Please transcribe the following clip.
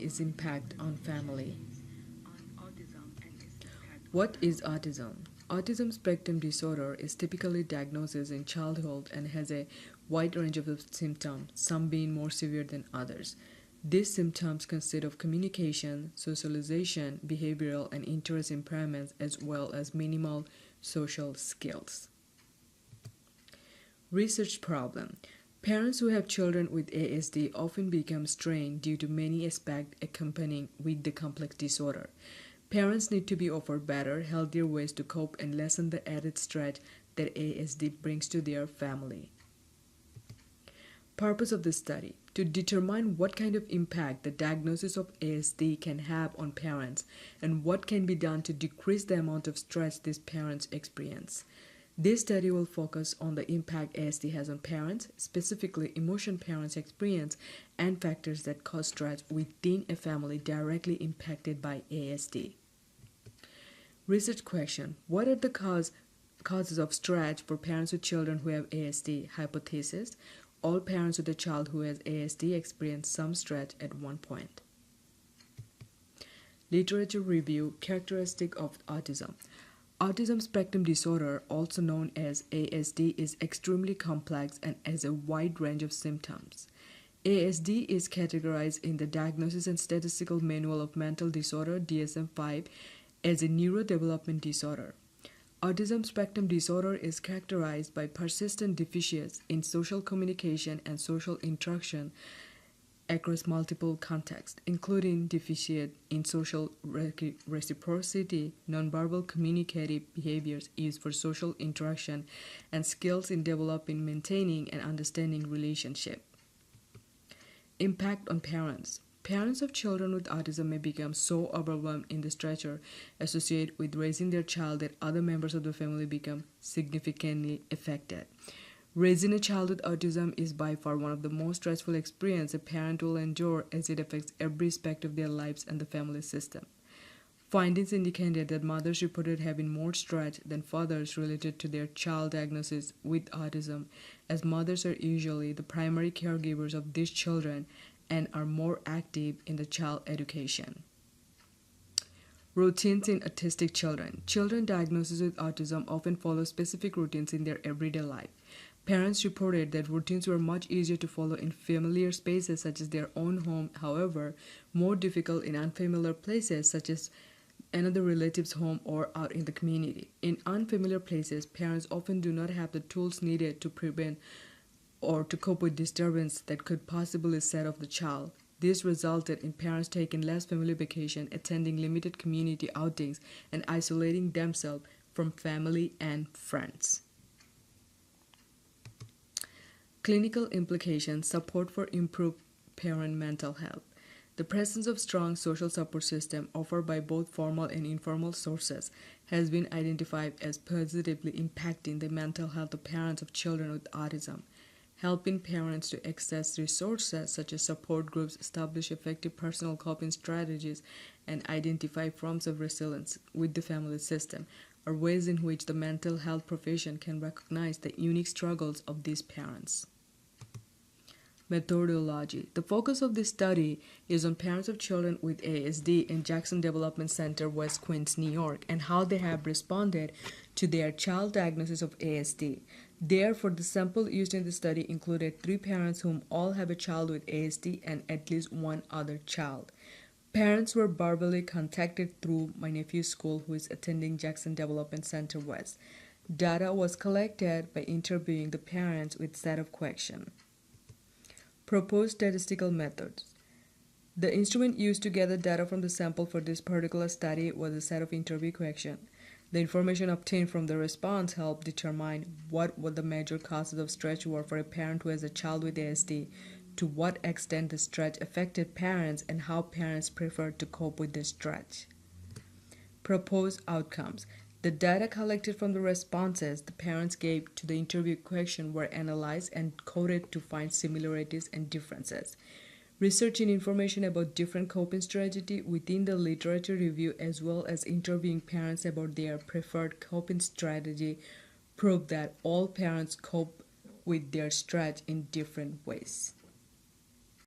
its impact on family. What is autism? Autism spectrum disorder is typically diagnosed in childhood and has a wide range of symptoms, some being more severe than others. These symptoms consist of communication, socialization, behavioral, and interest impairments, as well as minimal social skills. Research problem. Parents who have children with ASD often become strained due to many aspects accompanying with the complex disorder. Parents need to be offered better, healthier ways to cope and lessen the added stress that ASD brings to their family. Purpose of the study: to determine what kind of impact the diagnosis of ASD can have on parents and what can be done to decrease the amount of stress these parents experience. This study will focus on the impact ASD has on parents, specifically emotion parents experience and factors that cause stress within a family directly impacted by ASD. Research question: what are the causes of stress for parents with children who have ASD? Hypothesis: all parents with a child who has ASD experience some stress at one point. Literature review: characteristic of autism. Autism spectrum disorder, also known as ASD, is extremely complex and has a wide range of symptoms. ASD is categorized in the Diagnosis and Statistical Manual of Mental Disorder (DSM-5) as a neurodevelopment disorder. Autism spectrum disorder is characterized by persistent deficiencies in social communication and social interaction across multiple contexts, including deficit in social reciprocity, nonverbal communicative behaviors used for social interaction, and skills in developing, maintaining, and understanding relationship. Impact on parents. Parents of children with autism may become so overwhelmed in the stressor associated with raising their child that other members of the family become significantly affected. Raising a child with autism is by far one of the most stressful experiences a parent will endure, as it affects every aspect of their lives and the family system. Findings indicated that mothers reported having more stress than fathers related to their child diagnosis with autism, as mothers are usually the primary caregivers of these children and are more active in the child education. Routines in autistic children. Children diagnosed with autism often follow specific routines in their everyday life. Parents reported that routines were much easier to follow in familiar spaces such as their own home, however, more difficult in unfamiliar places such as another relative's home or out in the community. In unfamiliar places, parents often do not have the tools needed to prevent or to cope with disturbance that could possibly set off the child. This resulted in parents taking less family vacation, attending limited community outings, and isolating themselves from family and friends. Clinical implications: support for improved parent mental health. The presence of strong social support system offered by both formal and informal sources has been identified as positively impacting the mental health of parents of children with autism, helping parents to access resources such as support groups, establish effective personal coping strategies, and identify forms of resilience with the family system are ways in which the mental health profession can recognize the unique struggles of these parents. Methodology. The focus of this study is on parents of children with ASD in Jackson Development Center, West Queens, New York, and how they have responded to their child diagnosis of ASD. Therefore, the sample used in the study included 3 parents whom all have a child with ASD and at least one other child. Parents were verbally contacted through my nephew's school, who is attending Jackson Development Center West. Data was collected by interviewing the parents with set of questions. Proposed statistical methods. The instrument used to gather data from the sample for this particular study was a set of interview questions. The information obtained from the response helped determine what the major causes of stress were for a parent who has a child with ASD, to what extent the stress affected parents, and how parents preferred to cope with the stress. Proposed outcomes. The data collected from the responses the parents gave to the interview question were analyzed and coded to find similarities and differences. Researching information about different coping strategies within the literature review, as well as interviewing parents about their preferred coping strategy, proved that all parents cope with their stress in different ways.